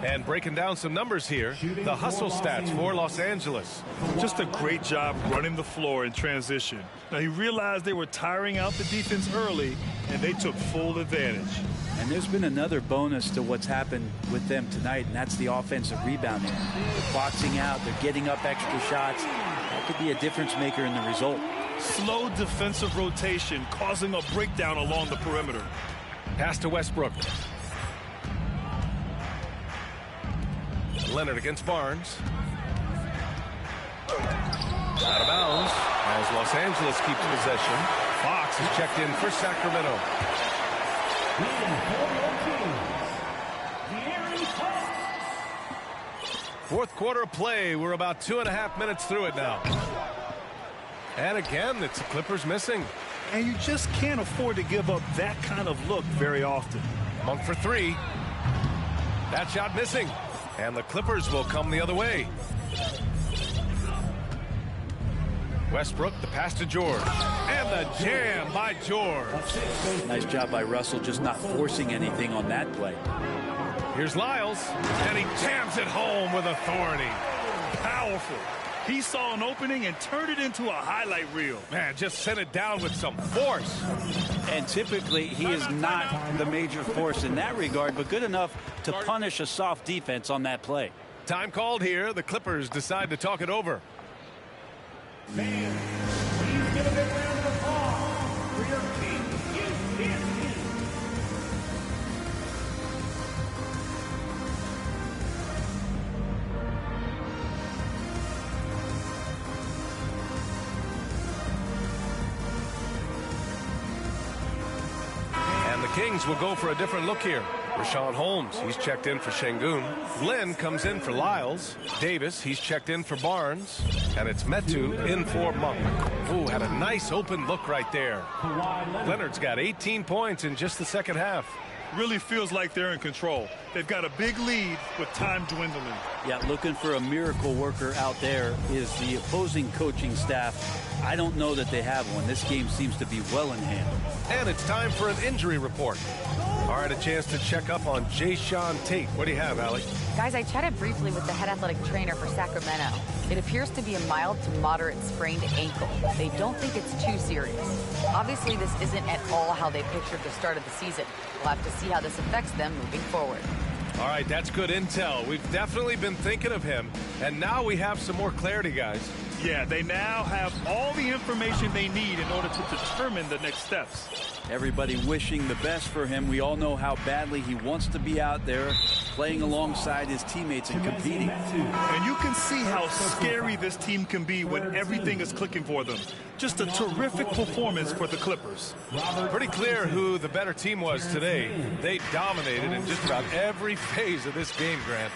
And breaking down some numbers here, the hustle stats for Los Angeles. Just a great job running the floor in transition. Now, he realized they were tiring out the defense early, and they took full advantage. And there's been another bonus to what's happened with them tonight, and that's the offensive rebounding. They're boxing out, they're getting up extra shots. That could be a difference maker in the result. Slow defensive rotation causing a breakdown along the perimeter. Pass to Westbrook. Leonard against Barnes. Out of bounds as Los Angeles keeps possession. Fox is checked in for Sacramento. Fourth quarter of play. We're about 2.5 minutes through it now. And again, it's the Clippers missing. And you just can't afford to give up that kind of look very often. Monk for 3. That shot missing. And the Clippers will come the other way. Westbrook, the pass to George. And the jam by George. Nice job by Russell just not forcing anything on that play. Here's Lyles, and he jams it home with authority. Powerful. He saw an opening and turned it into a highlight reel. Man, just sent it down with some force. And typically, he is not the major force in that regard, but good enough to punish a soft defense on that play. Time called here. The Clippers decide to talk it over. Fans, please give a big round of applause for your king in his. And the Kings will go for a different look here. Rashawn Holmes, he's checked in for Şengün. Glenn comes in for Lyles. Davis, he's checked in for Barnes. And it's Metu in for Monk. Ooh, had a nice open look right there. Leonard's got 18 points in just the second half. Really feels like they're in control. They've got a big lead with time dwindling. Yeah, looking for a miracle worker out there is the opposing coaching staff. I don't know that they have one. This game seems to be well in hand. And it's time for an injury report. All right, a chance to check up on Jayshawn Tate. What do you have, Allie? Guys, I chatted briefly with the head athletic trainer for Sacramento. It appears to be a mild to moderate sprained ankle. They don't think it's too serious. Obviously, this isn't at all how they pictured the start of the season. We'll have to see how this affects them moving forward. All right, that's good intel. We've definitely been thinking of him, and now we have some more clarity, guys. Yeah, they now have all the information they need in order to determine the next steps. Everybody wishing the best for him. We all know how badly he wants to be out there playing alongside his teammates and competing. And you can see how scary this team can be when everything is clicking for them. Just a terrific performance for the Clippers. Pretty clear who the better team was today. They dominated in just about every phase of this game, Grant.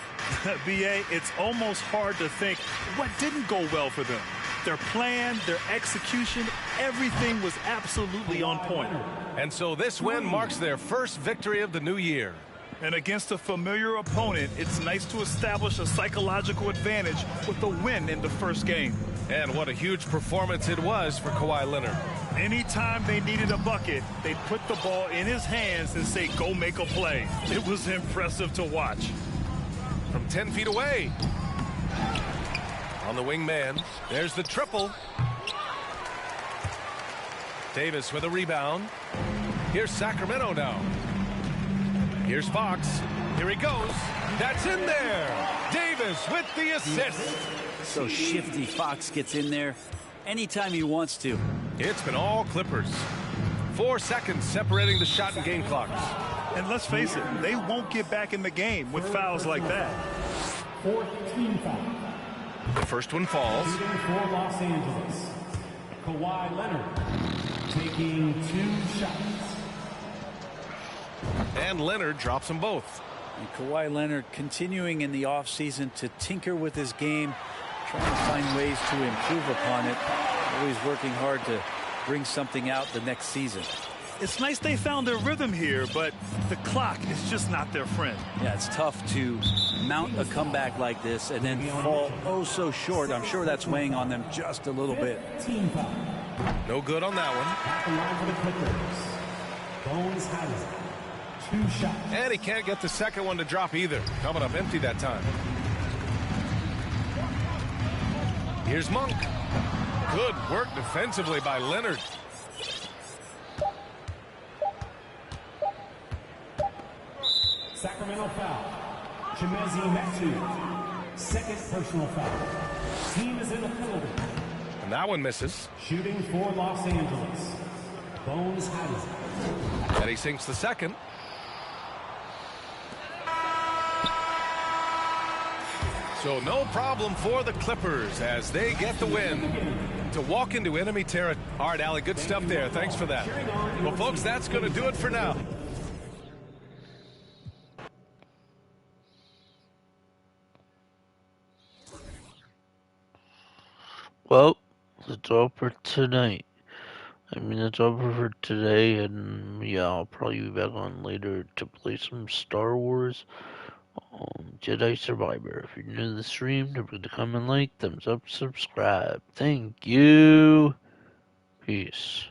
B.A., it's almost hard to think what didn't go well for them. Their plan, their execution, everything was absolutely on point. And so this win marks their first victory of the new year. And against a familiar opponent, it's nice to establish a psychological advantage with a win in the first game. And what a huge performance it was for Kawhi Leonard. Anytime they needed a bucket, they'd put the ball in his hands and say, go make a play. It was impressive to watch. From 10 feet away. On the wing man, there's the triple. Davis with a rebound. Here's Sacramento now. Here's Fox. Here he goes. That's in there. Davis with the assist. So shifty. Fox gets in there anytime he wants to. It's been all Clippers. 4 seconds separating the shot and game clocks. And let's face it, they won't get back in the game with fouls like that. 14 foul. The first one falls. Shooting for Los Angeles. Kawhi Leonard taking 2 shots. And Leonard drops them both. And Kawhi Leonard continuing in the offseason to tinker with his game, trying to find ways to improve upon it. Always working hard to bring something out the next season. It's nice they found their rhythm here, but the clock is just not their friend. Yeah, it's tough to mount a comeback like this and then fall oh so short. I'm sure that's weighing on them just a little bit. No good on that one. Bones has 2 shots. And he can't get the second one to drop either. Coming up empty that time. Here's Monk. Good work defensively by Leonard. Sacramento foul. Chimezie Metu. Second personal foul. Team is in the penalty. And that one misses. Shooting for Los Angeles. Bones has it. And he sinks the second. So no problem for the Clippers as they get the win to walk into enemy territory. All right, Allie, good stuff there. Thanks for that. Well, folks, that's going to do it for now. Well, that's all for tonight. I mean, that's all for today, and yeah, I'll probably be back on later to play some Star Wars. Jedi Survivor. If you're new to the stream, don't forget to comment, like, thumbs up, subscribe. Thank you. Peace.